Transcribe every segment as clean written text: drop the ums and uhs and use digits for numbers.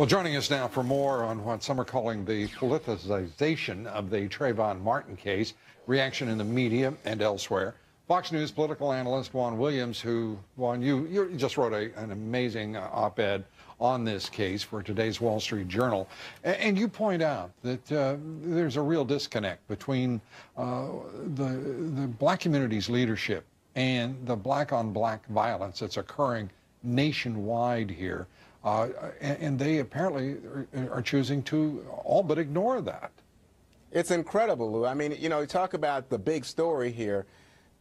Well, joining us now for more on what some are calling the politicization of the Trayvon Martin case, reaction in the media and elsewhere, Fox News political analyst Juan Williams, who, Juan, you just wrote an amazing op-ed on this case for today's Wall Street Journal. And you point out that there's a real disconnect between the black community's leadership and the black-on-black violence that's occurring nationwide here. And they apparently are choosing to all but ignore that. It's incredible, Lou. I mean, you know, you talk about the big story here.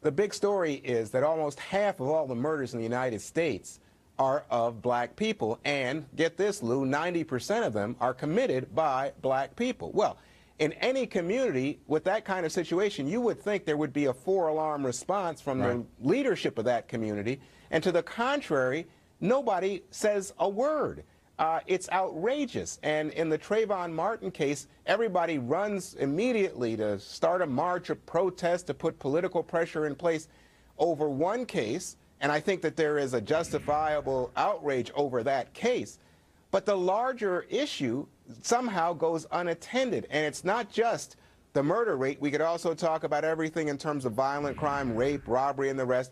The big story is that almost half of all the murders in the United States are of black people. And get this, Lou, 90% of them are committed by black people. Well, in any community with that kind of situation, you would think there would be a four-alarm response from the leadership of that community. And to the contrary, nobody says a word. It's outrageous. And in the Trayvon Martin case, everybody runs immediately to start a march of protest to put political pressure in place over one case. And I think that there is a justifiable outrage over that case. But the larger issue somehow goes unattended. And it's not just the murder rate. We could also talk about everything in terms of violent crime, rape, robbery, and the rest.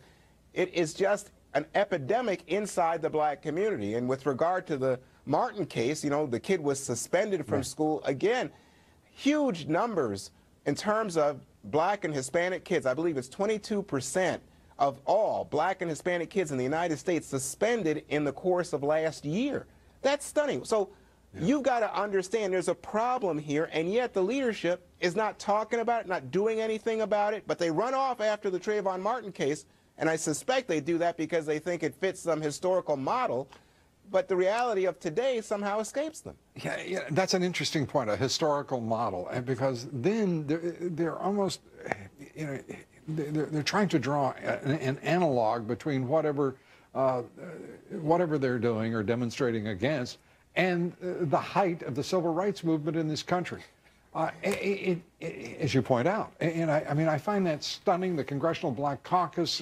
It is just an epidemic inside the black community. And with regard to the Martin case, you know, the kid was suspended from school. Again, huge numbers in terms of black and Hispanic kids. I believe it's 22% of all black and Hispanic kids in the United States suspended in the course of last year. That's stunning. So you've got to understand there's a problem here, and yet the leadership is not talking about it, not doing anything about it, but they run off after the Trayvon Martin case. And I suspect they do that because they think it fits some historical model, but the reality of today somehow escapes them. Yeah, that's an interesting point, a historical model, and because then they're almost, you know, they're trying to draw an analog between whatever they're doing or demonstrating against and the height of the civil rights movement in this country. As you point out, and I mean, I find that stunning. The Congressional Black Caucus,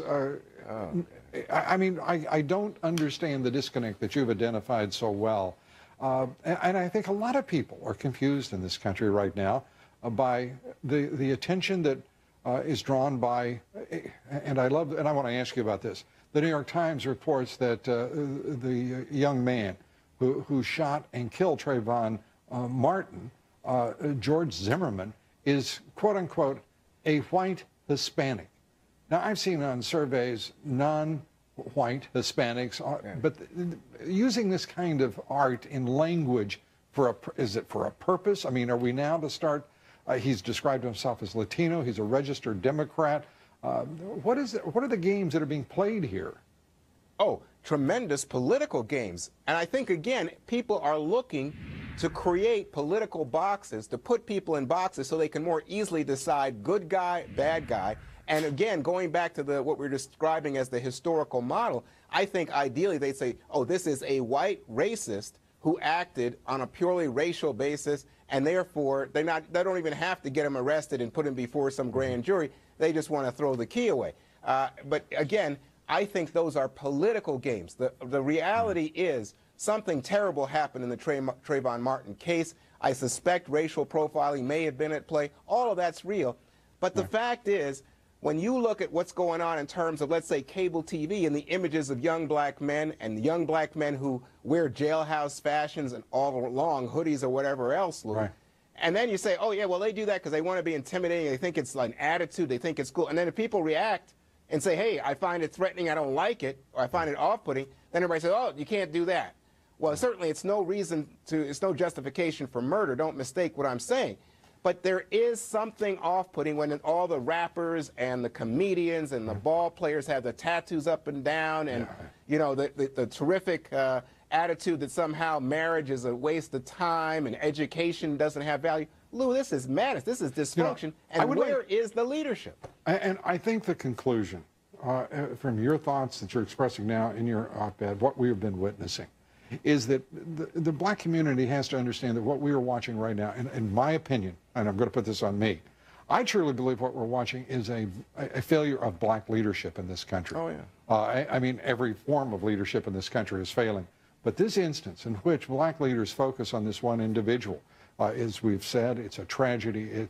I mean, I don't understand the disconnect that you've identified so well. And I think a lot of people are confused in this country right now by the attention that is drawn by, and I want to ask you about this. The New York Times reports that the young man who shot and killed Trayvon Martin, George Zimmerman, is, quote unquote, a white Hispanic. Now, I've seen on surveys non-white Hispanics, but using this kind of art in language is it for a purpose? I mean, are we now to start, he's described himself as Latino, he's a registered Democrat. What are the games that are being played here? Oh, tremendous political games. And I think, again, people are looking to create political boxes, to put people in boxes so they can more easily decide good guy, bad guy. And again, going back to what we're describing as the historical model, I think ideally they'd say, oh, this is a white racist who acted on a purely racial basis, and therefore they don't even have to get him arrested and put him before some grand jury. They just want to throw the key away. But again, I think those are political games. The reality is something terrible happened in the Trayvon Martin case. I suspect racial profiling may have been at play. All of that's real. But the fact is, when you look at what's going on in terms of, let's say, cable TV and the images of young black men and young black men who wear jailhouse fashions and all long hoodies or whatever else, Lou, and then you say, oh, yeah, well, they do that because they want to be intimidating. They think it's like an attitude. They think it's cool. And then if people react and say, hey, I find it threatening, I don't like it, or I find it off-putting, then everybody says, oh, you can't do that. Well, certainly it's no justification for murder. Don't mistake what I'm saying. But there is something off-putting when all the rappers and the comedians and the ball players have the tattoos up and down and, you know, the terrific attitude that somehow marriage is a waste of time and education doesn't have value. Lou, this is madness. This is dysfunction. You know, and where is the leadership? And I think the conclusion from your thoughts that you're expressing now in your op-ed, what we have been witnessing, is that the black community has to understand that what we are watching right now, in my opinion, and I'm going to put this on me, I truly believe what we're watching is a failure of black leadership in this country. Oh, yeah. I mean, every form of leadership in this country is failing. But this instance in which black leaders focus on this one individual, as we've said, it's a tragedy.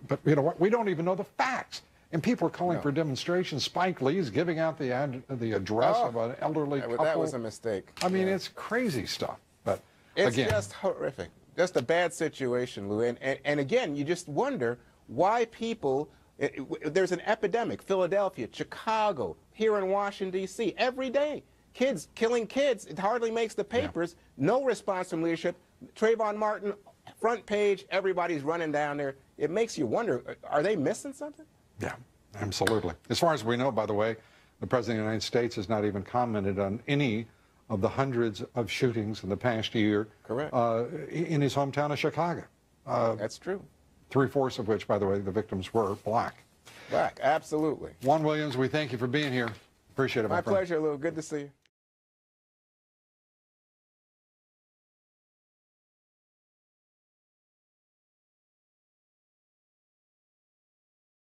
But you know what? We don't even know the facts. And people are calling for demonstrations. Spike Lee's giving out the address of an elderly couple. That was a mistake. I mean, it's crazy stuff. But it's again, just horrific. Just a bad situation, Lou. And again, you just wonder why people. There's an epidemic. Philadelphia, Chicago, here in Washington, D.C. every day. Kids killing kids. It hardly makes the papers. Yeah. No response from leadership. Trayvon Martin, front page. Everybody's running down there. It makes you wonder: are they missing something? Yeah, absolutely. As far as we know, by the way, the President of the United States has not even commented on any of the hundreds of shootings in the past year. Correct. In his hometown of Chicago. That's true. 3/4 of which, by the way, the victims were black. Black, absolutely. Juan Williams, we thank you for being here. Appreciate it, my friend. My pleasure, Lou. Good to see you.